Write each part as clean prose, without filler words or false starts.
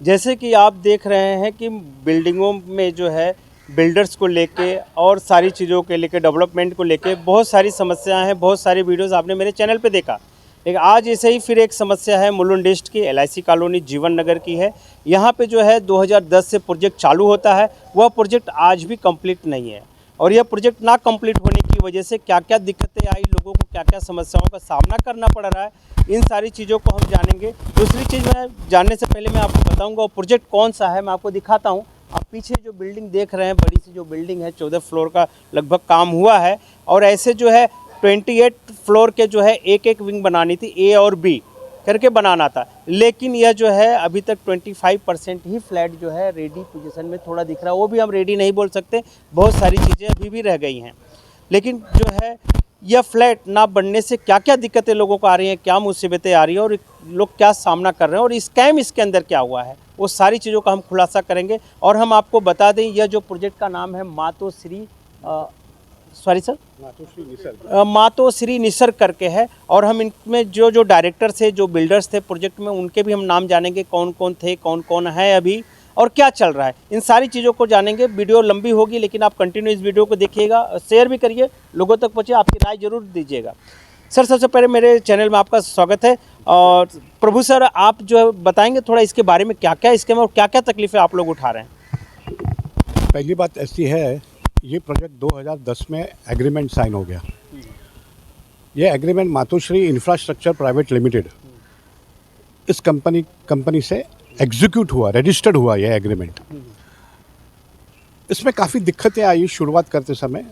जैसे कि आप देख रहे हैं कि बिल्डिंगों में जो है बिल्डर्स को लेके और सारी चीज़ों के लेके डेवलपमेंट को लेके बहुत सारी समस्याएं हैं। बहुत सारी वीडियोस आपने मेरे चैनल पे देखा, लेकिन आज ऐसे ही फिर एक समस्या है मुलुंड ईस्ट की, LIC कॉलोनी जीवन नगर की है। यहाँ पे जो है 2010 से प्रोजेक्ट चालू होता है, वह प्रोजेक्ट आज भी कंप्लीट नहीं है। और यह प्रोजेक्ट ना कंप्लीट होने की वजह से क्या क्या दिक्कतें आई, लोगों को क्या क्या समस्याओं का सामना करना पड़ रहा है, इन सारी चीज़ों को हम जानेंगे। दूसरी चीज़ मैं जानने से पहले मैं आपको बताऊंगा वो प्रोजेक्ट कौन सा है, मैं आपको दिखाता हूँ। आप पीछे जो बिल्डिंग देख रहे हैं, बड़ी सी जो बिल्डिंग है, 14 फ्लोर का लगभग काम हुआ है। और ऐसे जो है 28 फ्लोर के जो है एक एक विंग बनानी थी, A और B करके बनाना था। लेकिन यह जो है अभी तक 25% ही फ्लैट जो है रेडी पोजीशन में थोड़ा दिख रहा है, वो भी हम रेडी नहीं बोल सकते, बहुत सारी चीज़ें अभी भी रह गई हैं। लेकिन जो है यह फ्लैट ना बनने से क्या क्या दिक्कतें लोगों को आ रही हैं, क्या मुसीबतें आ रही हैं और लोग क्या सामना कर रहे हैं और स्कैम इसके अंदर क्या हुआ है, वो सारी चीज़ों का हम खुलासा करेंगे। और हम आपको बता दें, यह जो प्रोजेक्ट का नाम है मातोश्री मातोश्री निसर्ग करके है। और हम इनमें जो जो डायरेक्टर्स थे, जो बिल्डर्स थे प्रोजेक्ट में, उनके भी हम नाम जानेंगे, कौन कौन थे, कौन कौन है अभी और क्या चल रहा है, इन सारी चीज़ों को जानेंगे। वीडियो लंबी होगी लेकिन आप कंटिन्यू इस वीडियो को देखिएगा, शेयर भी करिए, लोगों तक पहुँचे, आपकी राय जरूर दीजिएगा। सर, सबसे पहले मेरे चैनल में आपका स्वागत है। और प्रभु सर, आप जो बताएंगे थोड़ा इसके बारे में, क्या क्या स्कीम और क्या क्या तकलीफें आप लोग उठा रहे हैं। पहली बात ऐसी है, ये प्रोजेक्ट 2010 में एग्रीमेंट साइन हो गया। ये agreement Matoshri infrastructure private limited, इस कंपनी से एग्जीक्यूट हुआ, रजिस्टर्ड हुआ यह एग्रीमेंट। इसमें काफ़ी दिक्कतें आई शुरुआत करते समय,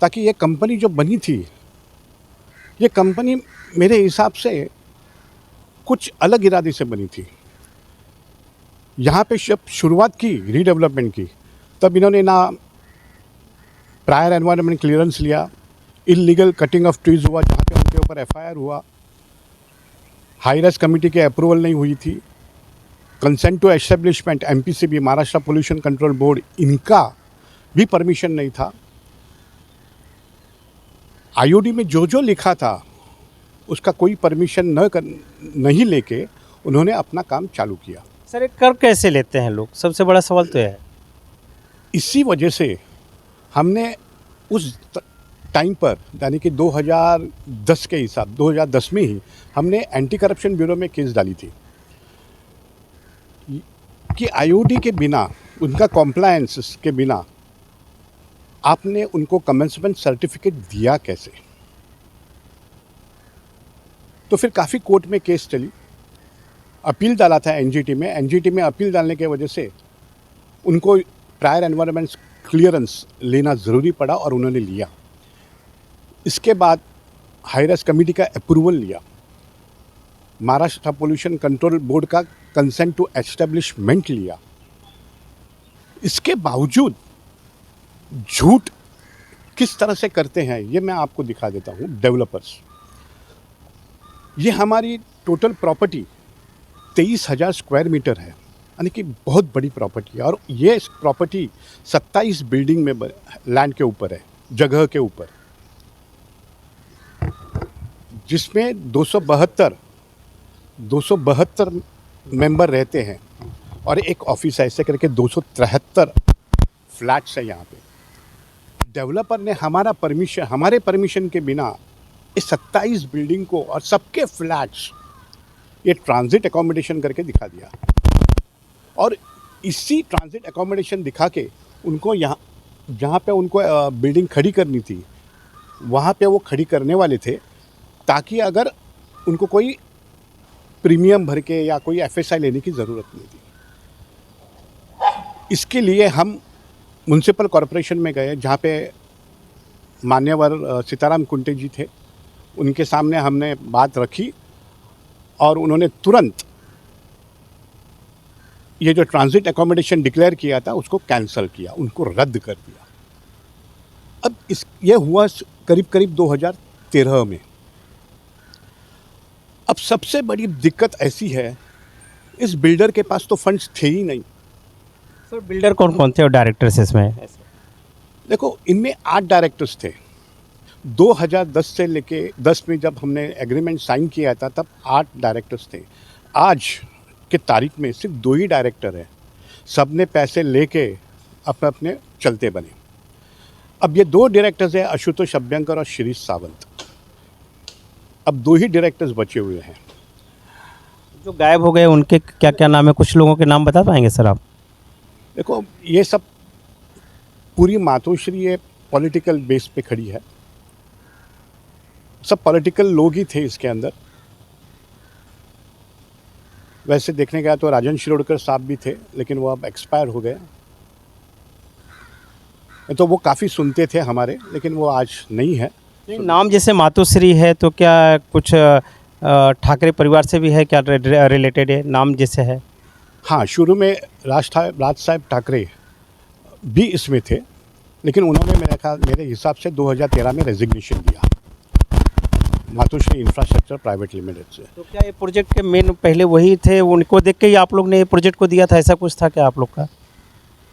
ताकि ये कंपनी जो बनी थी, ये कंपनी मेरे हिसाब से कुछ अलग इरादे से बनी थी। यहाँ पे जब शुरुआत की रीडेवलपमेंट की, तब इन्होंने ना प्रायर एनवायरनमेंट क्लियरेंस लिया, इलीगल कटिंग ऑफ ट्रीज हुआ जहाँ पे उनके ऊपर FIR हुआ, हाई राइज कमेटी के अप्रूवल नहीं हुई थी, consent to establishment MPCB Maharashtra pollution control board, इनका भी परमिशन नहीं था। IOD में जो जो लिखा था उसका कोई परमिशन नहीं लेके उन्होंने अपना काम चालू किया। सर, एक कर कैसे लेते हैं लोग, सबसे बड़ा सवाल तो है। इसी वजह से हमने उस टाइम पर, यानी कि 2010 के हिसाब 2010 में ही हमने एंटी करप्शन ब्यूरो में केस डाली थी कि IOD के बिना, उनका कॉम्प्लायंस के बिना आपने उनको कमेंसमेंट सर्टिफिकेट दिया कैसे। तो फिर काफ़ी कोर्ट में केस चली, अपील डाला था NGT में। NGT में अपील डालने की वजह से उनको प्रायर एनवायरनमेंट क्लियरेंस लेना ज़रूरी पड़ा और उन्होंने लिया। इसके बाद हाई राइज कमेटी का अप्रूवल लिया, महाराष्ट्र पोल्यूशन कंट्रोल बोर्ड का कंसेंट टू एस्टेब्लिशमेंट लिया। इसके बावजूद झूठ किस तरह से करते हैं ये मैं आपको दिखा देता हूँ। डेवलपर्स, ये हमारी टोटल प्रॉपर्टी 23,000 स्क्वायर मीटर है, यानी कि बहुत बड़ी प्रॉपर्टी है। और ये प्रॉपर्टी 27 बिल्डिंग में लैंड के ऊपर है, जगह के ऊपर, जिसमें 272 मेंबर रहते हैं और एक ऑफिस है। ऐसे करके 273 फ्लैट्स है यहाँ पे। डेवलपर ने हमारे परमिशन के बिना इस 27 बिल्डिंग को और सबके फ्लैट्स ये ट्रांजिट एकोमोडेशन करके दिखा दिया। और इसी ट्रांजिट एकोमोडेशन दिखा के उनको जहाँ पे उनको बिल्डिंग खड़ी करनी थी, वहाँ पे वो खड़ी करने वाले थे, ताकि अगर उनको कोई प्रीमियम भर के या कोई FSI लेने की ज़रूरत नहीं थी। इसके लिए हम म्युनिसिपल कॉरपोरेशन में गए, जहाँ पे मान्यवर सीताराम कुंटे जी थे। उनके सामने हमने बात रखी और उन्होंने तुरंत ये जो ट्रांजिट एकोमोडेशन डिक्लेयर किया था उसको कैंसिल किया, उनको रद्द कर दिया। अब ये हुआ करीब 2013 में। अब सबसे बड़ी दिक्कत ऐसी है, इस बिल्डर के पास तो फंड्स थे ही नहीं। सर, बिल्डर कौन कौन थे और डायरेक्टर्स इसमें? देखो, इनमें 8 डायरेक्टर्स थे। 2010 से लेके 10 में जब हमने एग्रीमेंट साइन किया था तब 8 डायरेक्टर्स थे। आज के तारीख में सिर्फ 2 ही डायरेक्टर हैं, सब ने पैसे लेके अपने अपने चलते बने। अब ये 2 डायरेक्टर्स हैं, आशुतोष अभ्यंकर और शिरीष सावंत। अब 2 ही डायरेक्टर्स बचे हुए हैं। जो गायब हो गए उनके क्या क्या नाम है, कुछ लोगों के नाम बता पाएंगे सर आप? देखो, ये सब पूरी मातोश्री ये पॉलिटिकल बेस पे खड़ी है, सब पॉलिटिकल लोग ही थे इसके अंदर। वैसे देखने गया तो राजन शिरोडकर साहब भी थे, लेकिन वो अब एक्सपायर हो गए। तो वो काफ़ी सुनते थे हमारे, लेकिन वो आज नहीं है। नाम जैसे मातोश्री है तो क्या कुछ ठाकरे परिवार से भी है क्या, रिलेटेड है नाम जैसे है? हाँ, शुरू में राज साहब ठाकरे भी इसमें थे, लेकिन उन्होंने मेरे हिसाब से 2013 में रेजिग्नेशन दिया मातोश्री इंफ्रास्ट्रक्चर प्राइवेट लिमिटेड से। तो क्या ये प्रोजेक्ट के मेन पहले वही थे, उनको देख के ही आप लोग ने ये प्रोजेक्ट को दिया था, ऐसा कुछ था क्या आप लोग का?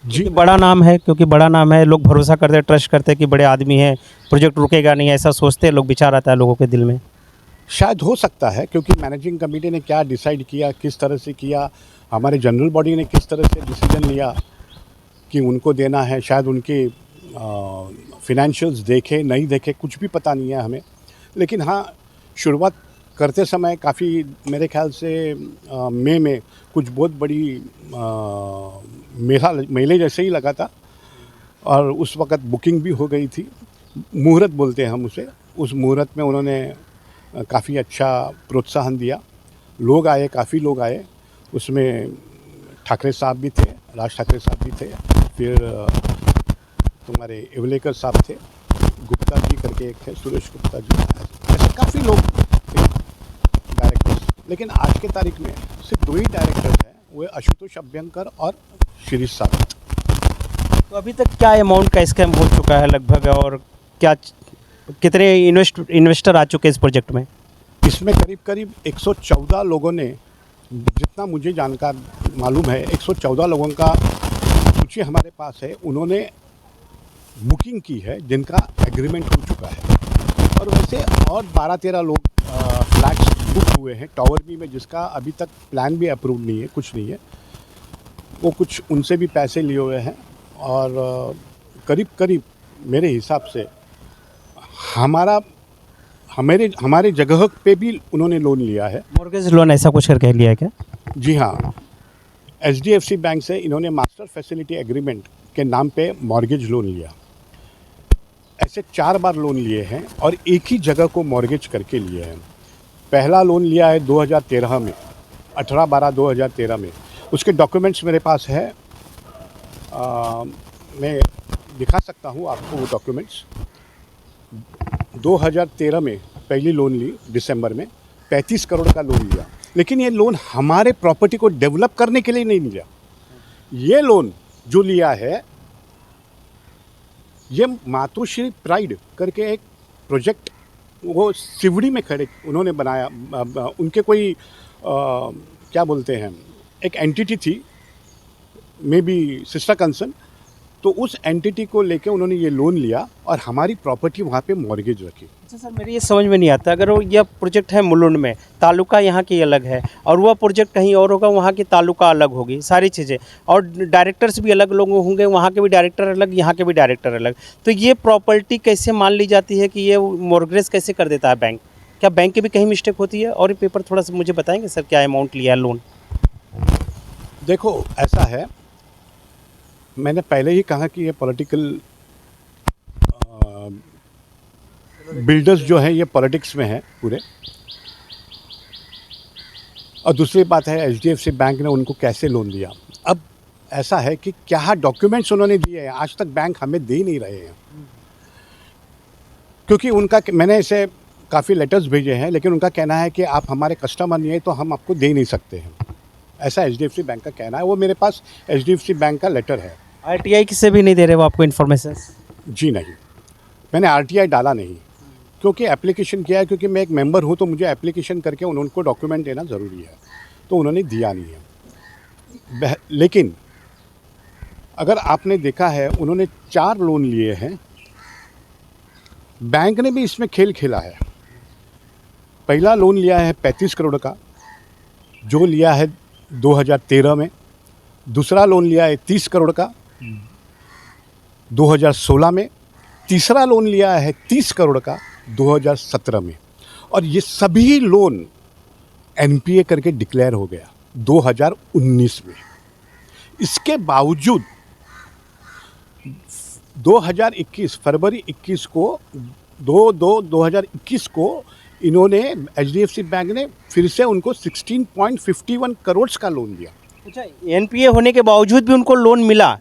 जी, बड़ा नाम है, क्योंकि बड़ा नाम है, लोग भरोसा करते, ट्रस्ट करते कि बड़े आदमी हैं, प्रोजेक्ट रुकेगा नहीं, ऐसा सोचते हैं लोग, विचार आता है लोगों के दिल में। शायद हो सकता है, क्योंकि मैनेजिंग कमेटी ने क्या डिसाइड किया, किस तरह से किया, हमारे जनरल बॉडी ने किस तरह से डिसीजन लिया कि उनको देना है, शायद उनके फिनेंशियल्स देखे नहीं देखे कुछ भी पता नहीं है हमें। लेकिन हाँ, शुरुआत करते समय काफ़ी मेरे ख्याल से मई में कुछ बहुत बड़ी मेले जैसे ही लगा था, और उस वक़्त बुकिंग भी हो गई थी। मुहूर्त बोलते हैं हम उसे। उस मुहूर्त में उन्होंने काफ़ी अच्छा प्रोत्साहन दिया, लोग आए, काफ़ी लोग आए। उसमें ठाकरे साहब भी थे, राज ठाकरे साहब भी थे, फिर तुम्हारे एवलेकर साहब थे, गुप्ता जी करके एक थे, सुरेश गुप्ता जी, ऐसे काफ़ी लोग थे डायरेक्टर्स। लेकिन आज के तारीख में सिर्फ 2 ही डायरेक्टर्स हैं, वो आशुतोष अभ्यंकर और शिरीष सावंत। तो अभी तक क्या अमाउंट का स्कैम हो चुका है लगभग, और क्या कितने इन्वेस्टर आ चुके हैं इस प्रोजेक्ट में? इसमें करीब करीब 114 लोगों ने, जितना मुझे जानकार मालूम है, 114 लोगों का सूची हमारे पास है, उन्होंने बुकिंग की है, जिनका एग्रीमेंट हो चुका है। और वैसे और 12-13 लोग फ्लैट्स बुक हुए हैं टावर बी में, जिसका अभी तक प्लान भी अप्रूव नहीं है, कुछ नहीं है। वो कुछ उनसे भी पैसे लिए हुए हैं, और करीब करीब मेरे हिसाब से हमारे जगह पे भी उन्होंने लोन लिया है। मॉर्गेज लोन ऐसा कुछ करके लिया है क्या? जी हाँ, HDFC बैंक से इन्होंने मास्टर फैसिलिटी एग्रीमेंट के नाम पे मॉर्गेज लोन लिया। ऐसे 4 बार लोन लिए हैं, और एक ही जगह को मॉर्गेज करके लिए हैं। पहला लोन लिया है 2013 में, 18/12/2013 में। उसके डॉक्यूमेंट्स मेरे पास है, मैं दिखा सकता हूँ आपको वो डॉक्यूमेंट्स। 2013 में पहली लोन ली, दिसंबर में 35 करोड़ का लोन लिया। लेकिन ये लोन हमारे प्रॉपर्टी को डेवलप करने के लिए नहीं लिया। ये लोन जो लिया है, ये मातोश्री प्राइड करके एक प्रोजेक्ट वो सिवड़ी में खड़े उन्होंने बनाया। उनके कोई क्या बोलते हैं, एक एंटिटी थी, मे बी सिस्टर कंसर्न, तो उस एंटिटी को लेके उन्होंने ये लोन लिया और हमारी प्रॉपर्टी वहाँ पे मॉर्गेज रखी। अच्छा सर, मेरी ये समझ में नहीं आता, अगर वो यह प्रोजेक्ट है मुलुंड में, तालुका यहाँ की अलग है, और वह प्रोजेक्ट कहीं और होगा, वहाँ की तालुका अलग होगी, सारी चीज़ें, और डायरेक्टर्स भी अलग लोग होंगे, वहाँ के भी डायरेक्टर अलग, यहाँ के भी डायरेक्टर अलग, तो ये प्रॉपर्टी कैसे मान ली जाती है कि ये मॉर्गेज कैसे कर देता है बैंक? क्या बैंक की भी कहीं मिस्टेक होती है? और ये पेपर थोड़ा सा मुझे बताएंगे सर, क्या अमाउंट लिया है लोन? देखो, ऐसा है, मैंने पहले ही कहा कि ये पॉलिटिकल बिल्डर्स जो हैं ये पॉलिटिक्स में हैं पूरे। और दूसरी बात है, HDFC बैंक ने उनको कैसे लोन दिया। अब ऐसा है कि क्या डॉक्यूमेंट्स उन्होंने दिए हैं, आज तक बैंक हमें दे नहीं रहे हैं, क्योंकि उनका, मैंने इसे काफ़ी लेटर्स भेजे हैं, लेकिन उनका कहना है कि आप हमारे कस्टमर नहीं है तो हम आपको दे नहीं सकते हैं। ऐसा HDFC बैंक का कहना है। वो मेरे पास HDFC बैंक का लेटर है। RTI से भी नहीं दे रहे वो आपको इन्फॉर्मेशन? जी नहीं, मैंने RTI डाला नहीं, क्योंकि एप्लीकेशन किया है, क्योंकि मैं एक मेंबर हूँ, तो मुझे एप्लीकेशन करके उनको डॉक्यूमेंट देना ज़रूरी है, तो उन्होंने दिया नहीं है। लेकिन अगर आपने देखा है, उन्होंने 4 लोन लिए हैं, बैंक ने भी इसमें खेल खेला है। पहला लोन लिया है 35 करोड़ का, जो लिया है 2013 में, दूसरा लोन लिया है 30 करोड़ का 2016 में, तीसरा लोन लिया है 30 करोड़ का 2017 में, और ये सभी लोन एनपीए करके डिक्लेयर हो गया 2019 में। इसके बावजूद 2021 फरवरी 21 को 2021 को इन्होंने एचडीएफसी बैंक ने फिर से उनको 16.51 करोड़ का लोन दिया। अच्छा, एनपीए होने के बावजूद भी उनको लोन मिला?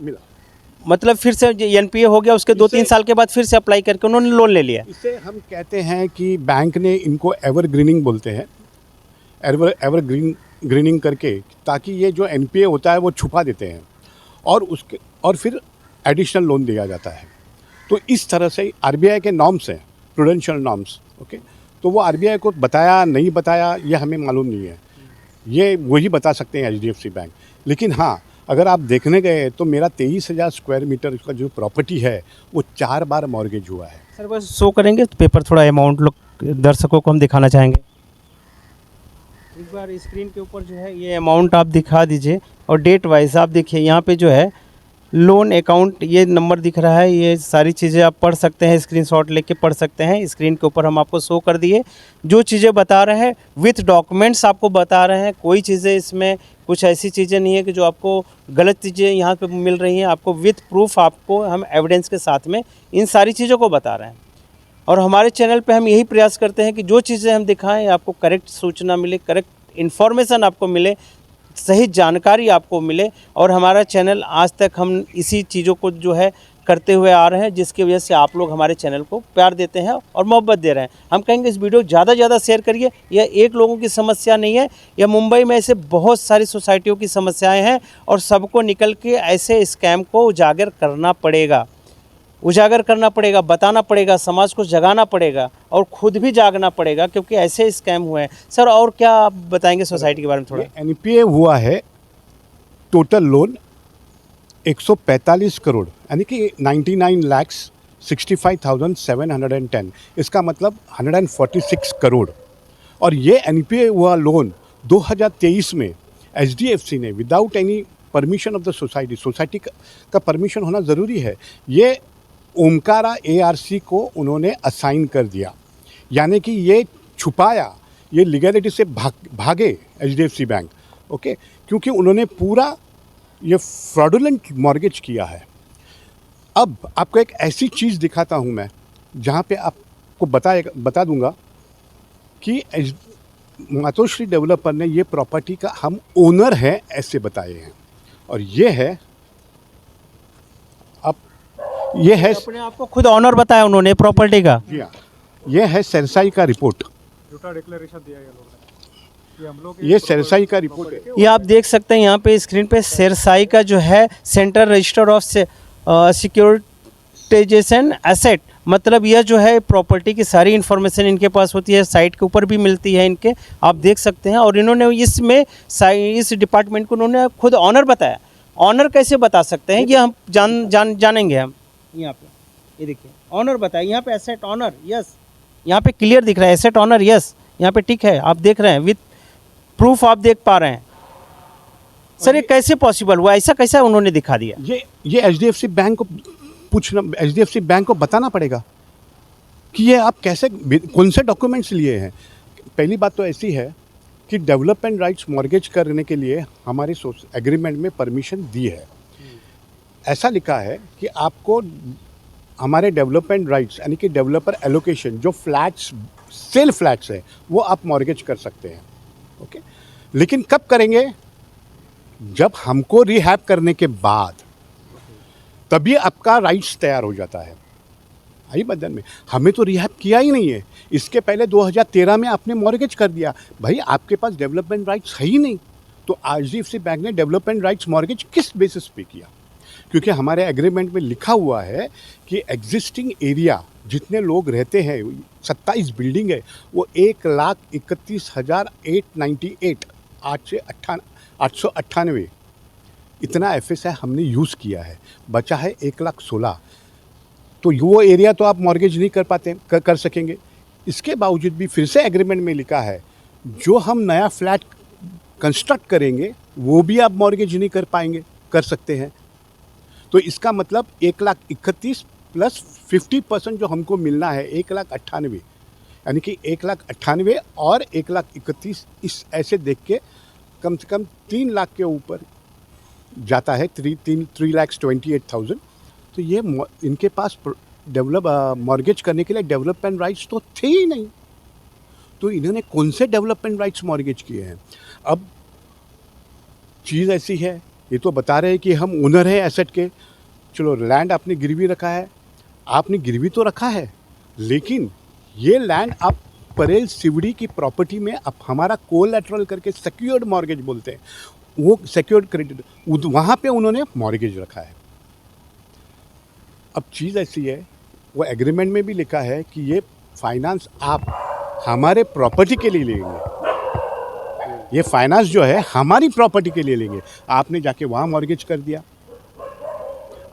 मतलब फिर से एनपीए हो गया, उसके 2-3 साल के बाद फिर से अप्लाई करके उन्होंने लोन ले लिया। इसे हम कहते हैं कि बैंक ने इनको एवरग्रीनिंग बोलते हैं, एवरग्रीनिंग करके, ताकि ये जो एनपीए होता है वो छुपा देते हैं और फिर एडिशनल लोन दिया जाता है। तो इस तरह से आरबीआई के नॉर्म्स हैं, प्रूडेंशियल नॉर्म्स, ओके। तो वो आरबीआई को बताया नहीं बताया ये हमें मालूम नहीं है, ये वही बता सकते हैं एचडीएफसी बैंक। लेकिन हाँ, अगर आप देखने गए तो मेरा 23,000 स्क्वायर मीटर का जो प्रॉपर्टी है वो 4 बार मॉर्गेज हुआ है। सर बस शो करेंगे तो पेपर, थोड़ा अमाउंट लोग दर्शकों को हम दिखाना चाहेंगे। एक बार स्क्रीन के ऊपर जो है ये अमाउंट आप दिखा दीजिए, और डेट वाइज आप देखिए यहाँ पे जो है लोन अकाउंट ये नंबर दिख रहा है। ये सारी चीज़ें आप पढ़ सकते हैं, स्क्रीनशॉट लेके पढ़ सकते हैं। स्क्रीन के ऊपर हम आपको शो कर दिए, जो चीज़ें बता रहे हैं विथ डॉक्यूमेंट्स आपको बता रहे हैं। कोई चीज़ें इसमें कुछ ऐसी चीज़ें नहीं है कि जो आपको गलत चीज़ें यहाँ पे मिल रही हैं। आपको विथ प्रूफ, आपको हम एविडेंस के साथ में इन सारी चीज़ों को बता रहे हैं। और हमारे चैनल पे हम यही प्रयास करते हैं कि जो चीज़ें हम दिखाएं आपको करेक्ट सूचना मिले, करेक्ट इन्फॉर्मेशन आपको मिले, सही जानकारी आपको मिले। और हमारा चैनल आज तक हम इसी चीज़ों को जो है करते हुए आ रहे हैं, जिसकी वजह से आप लोग हमारे चैनल को प्यार देते हैं और मोहब्बत दे रहे हैं। हम कहेंगे इस वीडियो ज़्यादा से ज़्यादा शेयर करिए। यह एक लोगों की समस्या नहीं है, यह मुंबई में ऐसे बहुत सारी सोसाइटियों की समस्याएं हैं, और सबको निकल के ऐसे स्कैम को उजागर करना पड़ेगा, बताना पड़ेगा, समाज को जगाना पड़ेगा और खुद भी जागना पड़ेगा, क्योंकि ऐसे स्कैम हुए हैं। सर और क्या आप बताएंगे सोसाइटी के बारे में थोड़ा? एनपीए हुआ है टोटल लोन 145 करोड़, यानी कि 99,65,710, इसका मतलब 146 करोड़। और ये एनपीए हुआ लोन 2023 में एचडीएफसी ने without any permission of the society का परमिशन होना ज़रूरी है, ये ओमकारा एआरसी को उन्होंने असाइन कर दिया। यानी कि ये छुपाया, ये लीगलिटी से भागे एचडीएफसी बैंक, ओके, क्योंकि उन्होंने पूरा ये फ्रॉडुलेंट मॉर्गेज किया है। अब आपको एक ऐसी चीज़ दिखाता हूँ मैं, जहाँ पे आपको बता दूंगा कि मातोश्री डेवलपर ने ये प्रॉपर्टी का हम ओनर हैं ऐसे बताए हैं। और ये है, अब ये है, अपने आप को खुद ऑनर बताया उन्होंने प्रॉपर्टी का। जी हाँ, ये है सरसाई का रिपोर्ट, झूठा डिक्लेरेशन दिया गया लोगों ने। ये सरसाई का रिपोर्ट है। ये आप देख सकते हैं यहाँ पे स्क्रीन पे, सरसाई का जो है central register of securitisation asset, मतलब यह जो है प्रॉपर्टी की सारी इन्फॉर्मेशन इनके पास होती है, साइट के ऊपर भी मिलती है इनके, आप देख सकते हैं। और इन्होंने इसमें इस डिपार्टमेंट को उन्होंने खुद ऑनर बताया। ऑनर कैसे बता सकते हैं, ये हम जानेंगे हम। यहाँ पे ये देखिए ऑनर बताया, यहाँ पे एसेट ऑनर, यस, यहाँ पे क्लियर दिख रहा है एसेट ऑनर, यस, यहाँ पे ठीक है, आप देख रहे हैं, विथ प्रूफ आप देख पा रहे हैं। सर ये कैसे पॉसिबल हुआ, ऐसा कैसा उन्होंने दिखा दिया? ये एचडीएफसी बैंक को पूछना, एचडीएफसी बैंक को बताना पड़ेगा कि ये आप कैसे, कौन से डॉक्यूमेंट्स लिए हैं। पहली बात तो ऐसी है कि डेवलपमेंट राइट्स मॉर्गेज करने के लिए हमारे एग्रीमेंट में परमिशन दी है। ऐसा लिखा है कि आपको हमारे डेवलपमेंट राइट्स, यानी कि डेवलपर एलोकेशन, जो फ्लैट्स सेल फ्लैट्स है वो आप मॉर्गेज कर सकते हैं, ओके। लेकिन कब करेंगे? जब हमको रिहैब करने के बाद, तभी आपका राइट्स तैयार हो जाता है। आई बदन में हमें तो रिहैब किया ही नहीं है, इसके पहले 2013 में आपने मॉर्गेज कर दिया। भाई आपके पास डेवलपमेंट राइट्स है ही नहीं, तो एचडीएफसी बैंक ने डेवलपमेंट राइट्स मॉर्गेज किस बेसिस पे किया? क्योंकि हमारे एग्रीमेंट में लिखा हुआ है कि एग्जिस्टिंग एरिया जितने लोग रहते हैं, 27 बिल्डिंग है, वो 1,31,098 इतना एफएसआई हमने यूज़ किया है, बचा है 1,16,000। तो वो एरिया तो आप मॉर्गेज नहीं कर सकेंगे। इसके बावजूद भी फिर से एग्रीमेंट में लिखा है जो हम नया फ्लैट कंस्ट्रक्ट करेंगे वो भी आप मॉर्गेज नहीं कर सकते हैं। तो इसका मतलब 1,31,000 प्लस 50% जो हमको मिलना है 1,98,000, यानी कि 1,98,000 और 1,31,000 इस ऐसे देख के कम से कम 3 लाख के ऊपर जाता है, 3,28,000। तो ये इनके पास मॉर्गेज करने के लिए डेवलपमेंट राइट्स तो थे ही नहीं। तो इन्होंने कौन से डेवलपमेंट राइट्स मॉर्गेज किए हैं? अब चीज़ ऐसी है, ये तो बता रहे हैं कि हम ओनर हैं एसेट के। चलो लैंड आपने गिरवी रखा है, आपने गिरवी तो रखा है, लेकिन ये लैंड आप परेल सिवड़ी की प्रॉपर्टी में आप हमारा कोलैटरल करके सिक्योर्ड मॉर्गेज बोलते हैं, वो सिक्योर्ड क्रेडिट वहाँ पे उन्होंने मॉर्गेज रखा है। अब चीज़ ऐसी है, वो एग्रीमेंट में भी लिखा है कि ये फाइनेंस आप हमारे प्रॉपर्टी के लिए लेंगे, ये फाइनेंस जो है हमारी प्रॉपर्टी के लिए लेंगे। आपने जाके वहाँ मॉर्गेज कर दिया।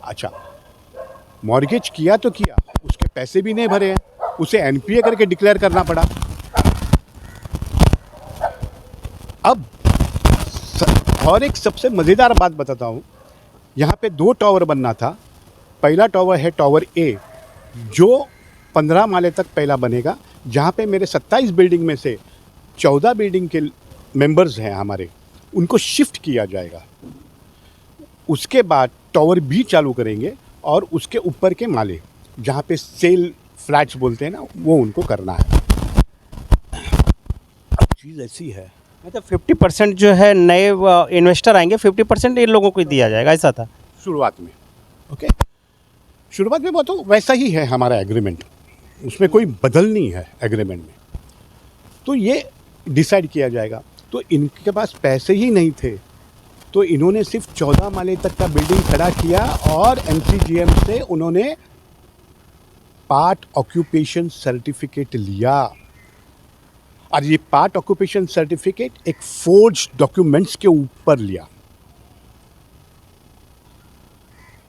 अच्छा, मॉर्गेज किया तो किया, उसके पैसे भी नहीं भरे हैं, उसे एनपीए करके डिक्लेयर करना पड़ा। अब और एक सबसे मज़ेदार बात बताता हूँ, यहाँ पे 2 टावर बनना था। पहला टावर है टावर ए, जो 15 माले तक पहला बनेगा, जहाँ पे मेरे 27 बिल्डिंग में से 14 बिल्डिंग के मेंबर्स हैं हमारे, उनको शिफ्ट किया जाएगा। उसके बाद टावर बी चालू करेंगे और उसके ऊपर के माले जहाँ पे सेल फ्लैट्स बोलते हैं ना, वो उनको करना है। अब चीज़ ऐसी है, मतलब 50% जो है नए इन्वेस्टर आएंगे, 50% इन लोगों को ही दिया जाएगा, ऐसा था शुरुआत में। ओके, शुरुआत में वो तो वैसा ही है हमारा एग्रीमेंट, उसमें कोई बदल नहीं है एग्रीमेंट में। तो ये डिसाइड किया जाएगा। तो इनके पास पैसे ही नहीं थे, तो इन्होंने सिर्फ 14 माले तक का बिल्डिंग खड़ा किया और एमसीजीएम से उन्होंने पार्ट ऑक्यूपेशन सर्टिफिकेट लिया। और ये पार्ट ऑक्यूपेशन सर्टिफिकेट एक फोर्ज डॉक्यूमेंट्स के ऊपर लिया।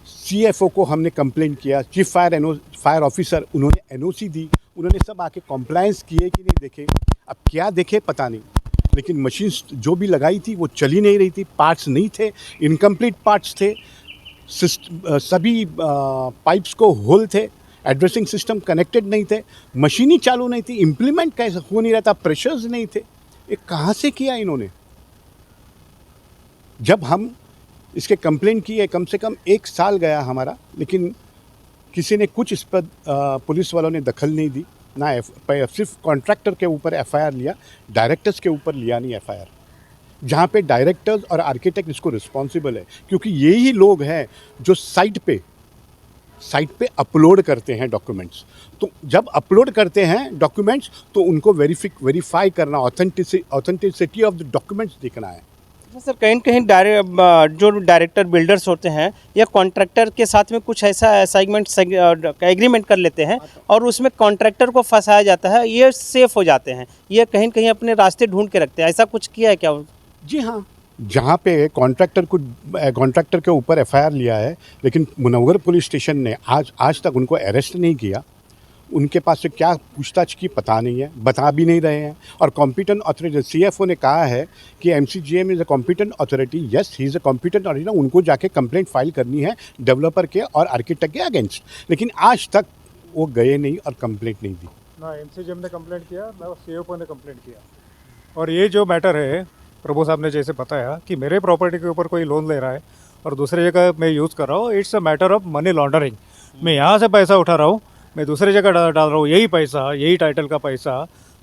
सीएफओ को हमने कंप्लेंट किया, चीफ फायर ऑफिसर, उन्होंने एनओसी दी, उन्होंने सब आके कंप्लायंस किए कि नहीं देखे। अब क्या देखे पता नहीं, लेकिन मशीन जो भी लगाई थी वो चली नहीं रही थी, पार्ट्स नहीं थे, इनकम्प्लीट पार्ट्स थे, सभी पाइप्स को होल थे, एड्रेसिंग सिस्टम कनेक्टेड नहीं थे, मशीनें चालू नहीं थी, इम्प्लीमेंट कैसे हो नहीं रहा था, प्रेशर्स नहीं थे। ये कहाँ से किया इन्होंने? जब हम इसके कंप्लेंट किए, कम से कम 1 साल गया हमारा, लेकिन किसी ने कुछ इस पर पुलिस वालों ने दखल नहीं दी ना। सिर्फ कॉन्ट्रैक्टर के ऊपर एफआईआर लिया, डायरेक्टर्स के ऊपर लिया नहीं एफआईआर, जहाँ पे डायरेक्टर्स और आर्किटेक्ट इसको रिस्पॉन्सिबल है, क्योंकि यही लोग हैं जो साइट पे अपलोड करते हैं डॉक्यूमेंट्स। तो जब अपलोड करते हैं डॉक्यूमेंट्स, तो उनको वेरीफाई करना, ऑथेंटिसिटी ऑफ द डॉक्यूमेंट्स देखना है। सर कहीं कहीं जो डायरेक्टर बिल्डर्स होते हैं या कॉन्ट्रैक्टर के साथ में कुछ ऐसा असाइनमेंट एग्रीमेंट कर लेते हैं और उसमें कॉन्ट्रैक्टर को फंसाया जाता है, ये सेफ हो जाते हैं, ये कहीं कहीं अपने रास्ते ढूंढ के रखते हैं, ऐसा कुछ किया है क्या? जी हाँ, जहाँ पे कॉन्ट्रैक्टर के ऊपर एफआईआर लिया है, लेकिन मुनव्वर पुलिस स्टेशन ने आज तक उनको अरेस्ट नहीं किया। उनके पास से क्या पूछताछ की पता नहीं है, बता भी नहीं रहे हैं। और कॉम्पिटेंट अथॉरिटी सीएफओ ने कहा है कि MCGM is a competent authority, yes he is a competent authority, उनको जाके कंप्लेंट फाइल करनी है डेवलपर के और आर्किटेक्ट के अगेंस्ट, लेकिन आज तक वो गए नहीं और कंप्लेंट नहीं दी। ना एमसीजीएम ने कंप्लेंट किया, ना सीएफओ ने कंप्लेंट किया। और ये जो मैटर है, प्रभु साहब ने जैसे बताया कि मेरे प्रॉपर्टी के ऊपर कोई लोन ले रहा है और दूसरी जगह मैं यूज़ कर रहा हूँ, it's a matter of money laundering. मैं यहाँ से पैसा उठा रहा हूँ, मैं दूसरी जगह डाल रहा हूँ, यही पैसा, यही टाइटल का पैसा।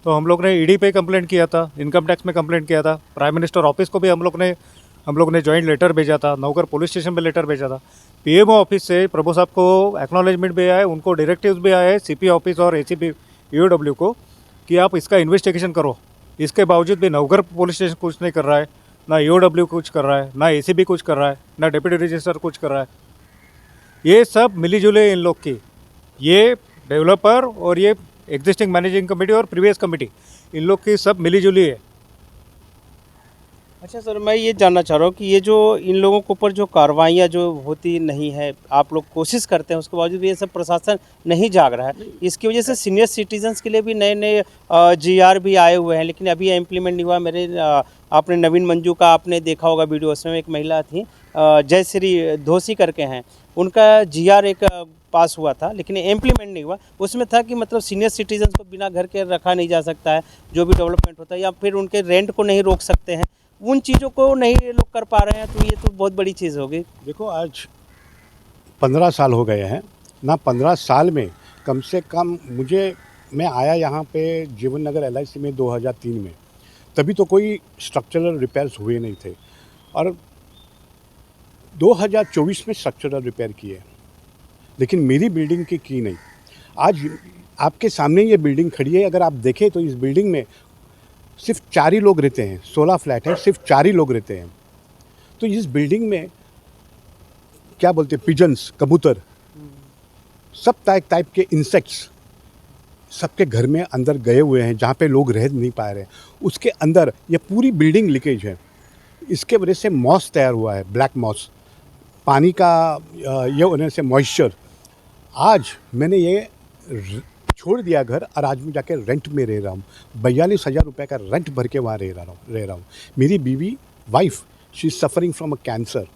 तो हम लोग ने ईडी पे कंप्लेंट किया था, इनकम टैक्स में कंप्लेंट किया था, प्राइम मिनिस्टर ऑफिस को भी हम लोग ने जॉइंट लेटर भेजा था, नौकर पुलिस स्टेशन में लेटर भेजा था, पीएमओ ऑफिस से प्रभु साहब को एक्नॉलेजमेंट भी आया है, उनको डायरेक्टिव्स भी आए हैं सीपी ऑफिस और एसीपी ईओडब्ल्यू को कि आप इसका इन्वेस्टिगेशन करो। इसके बावजूद भी नौकर पुलिस स्टेशन कुछ नहीं कर रहा है, ना ईओडब्ल्यू कुछ कर रहा है, ना एसीबी कुछ कर रहा है, ना डिप्टी रजिस्ट्रार कुछ कर रहा है। ये सब मिलीजुले इन लोग की, ये डेवलपर और ये एग्जिस्टिंग मैनेजिंग कमेटी और प्रीवियस कमेटी, इन लोग की सब मिलीजुली है। अच्छा सर, मैं ये जानना चाह रहा हूँ कि ये जो इन लोगों के ऊपर जो कार्रवाइयाँ जो होती नहीं है, आप लोग कोशिश करते हैं, उसके बावजूद भी ये सब प्रशासन नहीं जाग रहा है। इसकी वजह से सीनियर सिटीजन्स के लिए भी नए नए जीआर भी आए हुए हैं, लेकिन अभी इम्प्लीमेंट नहीं हुआ। आपने नवीन मंजू का आपने देखा होगा वीडियो, उसमें एक महिला थी जयश्री धोसी करके हैं, उनका जीआर एक पास हुआ था, लेकिन इम्प्लीमेंट नहीं हुआ। उसमें था कि मतलब सीनियर सिटीजन्स को बिना घर के रखा नहीं जा सकता है, जो भी डेवलपमेंट होता है, या फिर उनके रेंट को नहीं रोक सकते हैं। उन चीज़ों को नहीं ये लोग कर पा रहे हैं, तो ये तो बहुत बड़ी चीज़ होगी। देखो, आज 15 साल हो गए हैं ना। 15 साल में कम से कम मैं आया यहाँ पे जीवन नगर LIC में 2003 में, तभी तो कोई स्ट्रक्चरल रिपेयर्स हुए नहीं थे, और 2024 में स्ट्रक्चरल रिपेयर किए, लेकिन मेरी बिल्डिंग की नहीं। आज आपके सामने ये बिल्डिंग खड़ी है, अगर आप देखें तो इस बिल्डिंग में सिर्फ 4 ही लोग रहते हैं। 16 फ्लैट है, सिर्फ 4 ही लोग रहते हैं। तो इस बिल्डिंग में क्या बोलते हैं, पिजन्स, कबूतर, सब टाइप के इंसेक्ट्स सबके घर में अंदर गए हुए हैं, जहाँ पे लोग रह नहीं पा रहे हैं। उसके अंदर ये पूरी बिल्डिंग लीकेज है। इसके वजह से मॉस तैयार हुआ है, ब्लैक मॉस, पानी का ये होने से मॉइस्चर। आज मैंने ये छोड़ दिया घर, और आज मैं जाके रेंट में रह रहा हूँ। 42,000 रुपये का रेंट भर के वहाँ रह रहा हूँ। मेरी बीवी, wife, she is suffering from a cancer.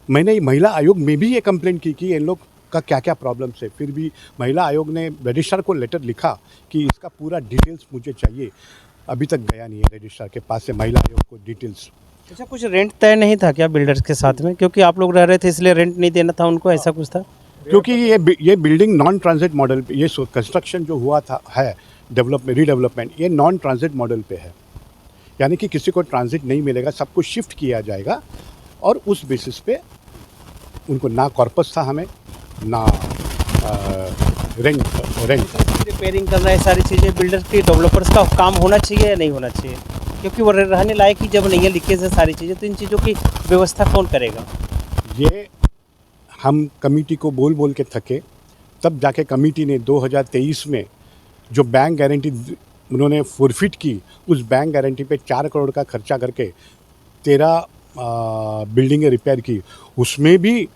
मैंने महिला आयोग में भी ये कंप्लेंट की कि इन लोग का क्या क्या प्रॉब्लम्स है, फिर भी महिला आयोग ने रजिस्ट्रार को लेटर लिखा कि इसका पूरा डिटेल्स मुझे चाहिए। अभी तक गया नहीं है रजिस्ट्रार के पास से महिला आयोग को डिटेल्स। अच्छा, कुछ रेंट तय नहीं था क्या बिल्डर्स के साथ में, क्योंकि आप लोग रह रहे थे इसलिए रेंट नहीं देना था उनको, ऐसा कुछ था? क्योंकि ये बिल्डिंग नॉन ट्रांजिट मॉडल पे, ये कंस्ट्रक्शन जो हुआ था है रीडेवलपमेंट, ये नॉन ट्रांजिट मॉडल पे है। यानी कि किसी को ट्रांजिट नहीं मिलेगा, सब कुछ शिफ्ट किया जाएगा, और उस बेसिस पे उनको ना कॉर्पस था हमें, ना रेंट। रिपेयरिंग करना, ये सारी चीज़ें बिल्डर्स के डेवलपर्स का काम होना चाहिए या नहीं होना चाहिए? क्योंकि वो रहने लायक ही जब नहीं है, लीकेज है सारी चीज़ें, तो इन चीज़ों की व्यवस्था कौन करेगा? ये हम कमेटी को बोल के थके, तब जाके कमेटी ने 2023 में जो बैंक गारंटी उन्होंने फॉरफिट की, उस बैंक गारंटी पे 4 करोड़ का खर्चा करके 13 बिल्डिंगें रिपेयर की। उसमें भी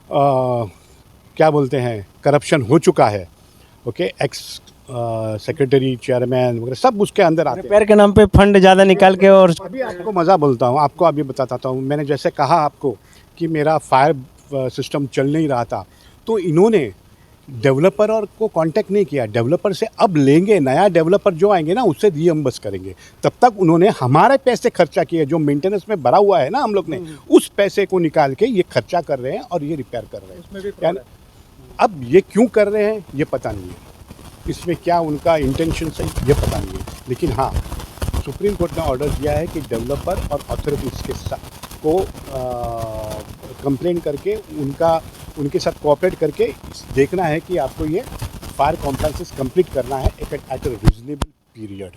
क्या बोलते हैं, करप्शन हो चुका है। ओके, एक्स सेक्रेटरी, चेयरमैन वगैरह सब उसके अंदर आते हैं। रिपेयर के नाम पे फंड ज़्यादा निकाल के, और अभी आपको मज़ा बोलता हूँ, आपको अभी बताता हूँ। मैंने जैसे कहा आपको कि मेरा फायर सिस्टम चल नहीं रहा था, तो इन्होंने डेवलपर और को कांटेक्ट नहीं किया। डेवलपर से अब लेंगे, नया डेवलपर जो आएंगे ना, उससे रीइंबर्स करेंगे। तब तक उन्होंने हमारे पैसे खर्चा किए, जो मेंटेनेंस में भरा हुआ है ना हम लोग ने, उस पैसे को निकाल के ये खर्चा कर रहे हैं और ये रिपेयर कर रहे हैं। यानी अब ये क्यों कर रहे हैं ये पता नहीं है, इसमें क्या उनका इंटेंशन है ये पता नहीं है। लेकिन हाँ, सुप्रीम कोर्ट ने ऑर्डर दिया है कि डेवलपर और अथॉरिटीज़ के साथ को कंप्लेन करके उनके साथ कोऑपरेट करके देखना है कि आपको ये फायर कॉम्प्लेक्सेस कंप्लीट करना है एट अ रीजनेबल पीरियड।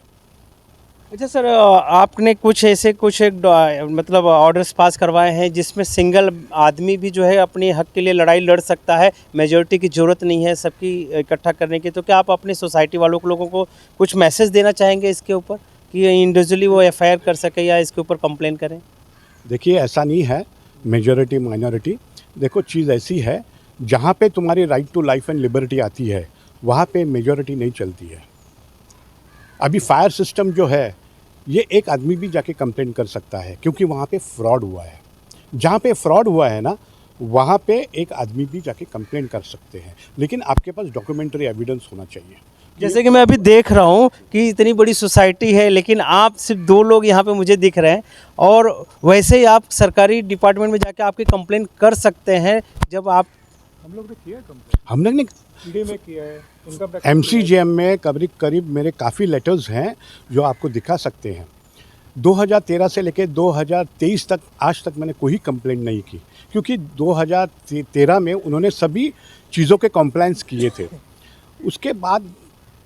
अच्छा सर, आपने मतलब ऑर्डर्स पास करवाए हैं जिसमें सिंगल आदमी भी जो है अपने हक के लिए लड़ाई लड़ सकता है, मेजॉरिटी की ज़रूरत नहीं है सबकी इकट्ठा करने की, तो क्या आप अपनी सोसाइटी लोगों को कुछ मैसेज देना चाहेंगे इसके ऊपर कि इंडिविजुअली वो FIR कर सके या इसके ऊपर कंप्लेन करें? देखिए, ऐसा नहीं है मेजॉरिटी माइनॉरिटी। देखो, चीज़ ऐसी है, जहाँ पे तुम्हारी right to life and liberty आती है, वहाँ पे मेजॉरिटी नहीं चलती है। अभी फायर सिस्टम जो है, ये एक आदमी भी जाके कंप्लेन कर सकता है, क्योंकि वहाँ पे फ्रॉड हुआ है। जहाँ पे फ्रॉड हुआ है ना, वहाँ पे एक आदमी भी जाके कंप्लेन कर सकते हैं, लेकिन आपके पास डॉक्यूमेंट्री एविडेंस होना चाहिए। जैसे कि मैं अभी देख रहा हूँ कि इतनी बड़ी सोसाइटी है, लेकिन आप सिर्फ 2 लोग यहाँ पे मुझे दिख रहे हैं, और वैसे ही आप सरकारी डिपार्टमेंट में जाके आपकी कंप्लेन कर सकते हैं। जब आप हम लोग ने किया कंप्लेन, हम लोग ने ईडी में किया है, उनका MCGM में करीब मेरे काफ़ी लेटर्स हैं जो आपको दिखा सकते हैं। 2013 से लेकर 2023 तक आज तक मैंने कोई कंप्लेंट नहीं की, क्योंकि 2013 में उन्होंने सभी चीज़ों के कंप्लायंस किए थे। उसके बाद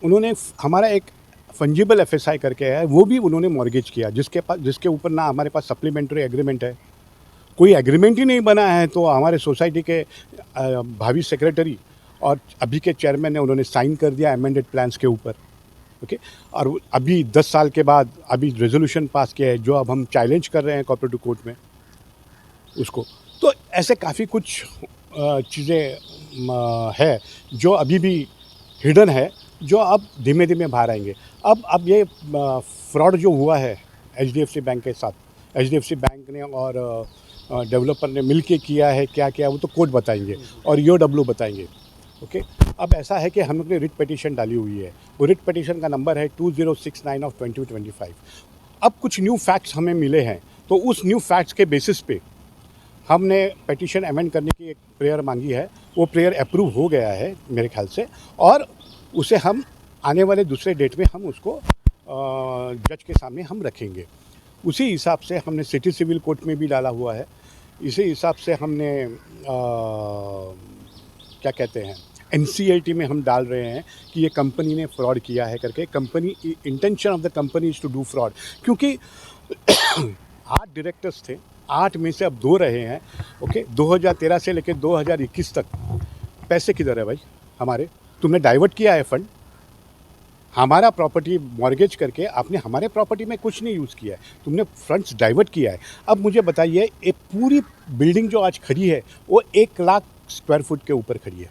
उन्होंने हमारा एक फंजिबल FSI करके है, वो भी उन्होंने मॉर्गेज किया, जिसके ऊपर ना हमारे पास सप्लीमेंट्री एग्रीमेंट है, कोई एग्रीमेंट ही नहीं बना है। तो हमारे सोसाइटी के भावी सेक्रेटरी और अभी के चेयरमैन ने उन्होंने साइन कर दिया अमेंडेड प्लान्स के ऊपर। ओके। और अभी 10 साल के बाद अभी रेजोल्यूशन पास किया है जो अब हम चैलेंज कर रहे हैं कोऑपरेटिव कोर्ट में उसको। तो ऐसे काफ़ी कुछ चीज़ें है जो अभी भी हिडन है, जो अब धीमे धीमे बाहर आएंगे। अब ये फ्रॉड जो हुआ है HDFC बैंक के साथ, HDFC बैंक ने और डेवलपर ने मिल के किया है, क्या किया वो तो कोर्ट बताएंगे और EOW बताएंगे। ओके। अब ऐसा है कि हम लोग ने रिट पिटीशन डाली हुई है, वो रिट पिटीशन का नंबर है 2069 ऑफ 2025। अब कुछ न्यू फैक्ट्स हमें मिले हैं, तो उस न्यू फैक्ट्स के बेसिस पे हमने पिटीशन अमेंड करने की एक प्रेयर मांगी है। वो प्रेयर अप्रूव हो गया है मेरे ख्याल से, और उसे हम आने वाले दूसरे डेट में हम उसको जज के सामने हम रखेंगे। उसी हिसाब से हमने सिटी सिविल कोर्ट में भी डाला हुआ है। इसी हिसाब से हमने क्या कहते हैं NCLT में हम डाल रहे हैं कि ये कंपनी ने फ्रॉड किया है करके। Company intention of the company is to do fraud, क्योंकि 8 डायरेक्टर्स थे, 8 में से अब 2 रहे हैं। ओके। 2013 से लेकर 2021 तक पैसे किधर है भाई हमारे? तुमने डाइवर्ट किया है फंड, हमारा प्रॉपर्टी मॉर्गेज करके आपने हमारे प्रॉपर्टी में कुछ नहीं यूज़ किया है, तुमने फंड्स डाइवर्ट किया है। अब मुझे बताइए, एक पूरी बिल्डिंग जो आज खड़ी है वो 1 लाख स्क्वायर फुट के ऊपर खड़ी है।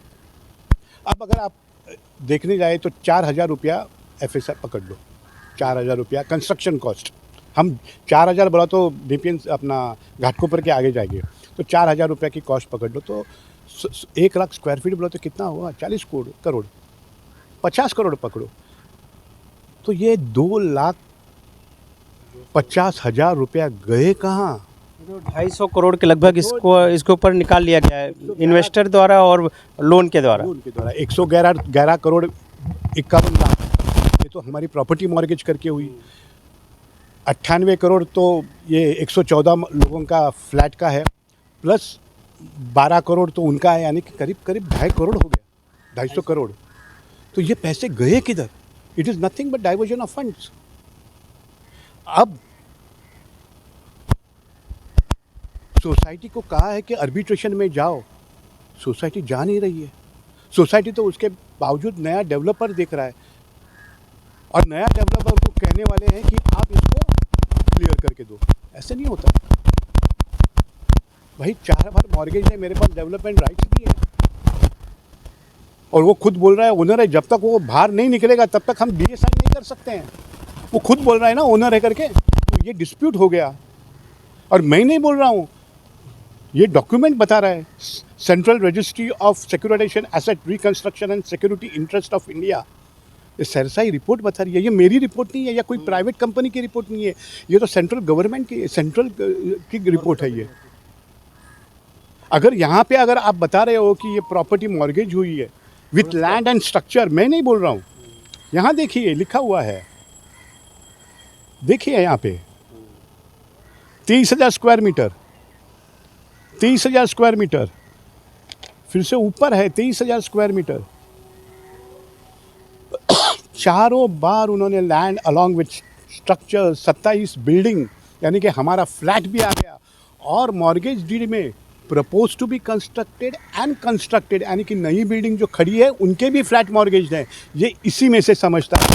अब अगर आप देखने जाए तो 4,000 रुपया FSR पकड़ लो, 4,000 रुपया कंस्ट्रक्शन कॉस्ट। हम 4,000 बोला तो DPN अपना घाटकोपर के आगे जाएंगे, तो 4,000 रुपया की कॉस्ट पकड़ लो, तो 1 लाख स्क्वायर फीट बोला तो कितना हुआ? 40 करोड़, 50 करोड़ पकड़ो, तो ये 2,50,000 रुपया गए कहाँ? 250 करोड़ के लगभग इसके ऊपर निकाल लिया गया है इन्वेस्टर द्वारा और लोन के द्वारा। 111 करोड़ 51 लाख ये तो हमारी प्रॉपर्टी मॉर्गेज करके हुई। 98 करोड़ तो ये 114 लोगों का फ्लैट का है, प्लस 12 करोड़ तो उनका है, यानी कि करीब 2.5 करोड़ हो गया, 250 करोड़। तो ये पैसे गए किधर? It is nothing but diversion of funds. अब सोसाइटी को कहा है कि आर्बिट्रेशन में जाओ, सोसाइटी जा नहीं रही है। सोसाइटी तो उसके बावजूद नया डेवलपर देख रहा है, और नया डेवलपर को कहने वाले हैं कि आप इसको क्लियर करके दो। ऐसे नहीं होता भाई, 4 बार मॉर्गेज है, मेरे पास डेवलपमेंट राइट्स भी है, और वो खुद बोल रहा है ओनर है, जब तक वो बाहर नहीं निकलेगा तब तक हम DA साइन नहीं कर सकते हैं। वो खुद बोल रहा है ना ओनर है करके, तो ये डिस्प्यूट हो गया। और मैं नहीं बोल रहा हूँ, ये डॉक्यूमेंट बता रहा है, central registry of securitisation asset reconstruction and security interest of India, ये सरसाई रिपोर्ट बता रही है। ये मेरी रिपोर्ट नहीं है या कोई प्राइवेट कंपनी की रिपोर्ट नहीं है, ये तो सेंट्रल गवर्नमेंट की, सेंट्रल की रिपोर्ट है ये। अगर यहाँ पे अगर आप बता रहे हो कि ये प्रॉपर्टी मॉर्गेज हुई है विथ लैंड एंड स्ट्रक्चर, मैं नहीं बोल रहा हूँ, यहाँ देखिए लिखा हुआ है, देखिए यहाँ पे 30,000 स्क्वायर मीटर, 30,000 स्क्वायर मीटर, फिर से ऊपर है 23,000 स्क्वायर मीटर। चारों बार उन्होंने land along with structure, 27 building, यानी कि हमारा फ्लैट भी आ गया, और मॉर्गेज डीड में propose to be constructed and constructed, यानी कि नई बिल्डिंग जो खड़ी है उनके भी फ्लैट मॉर्गेज हैं। ये इसी में से समझता है।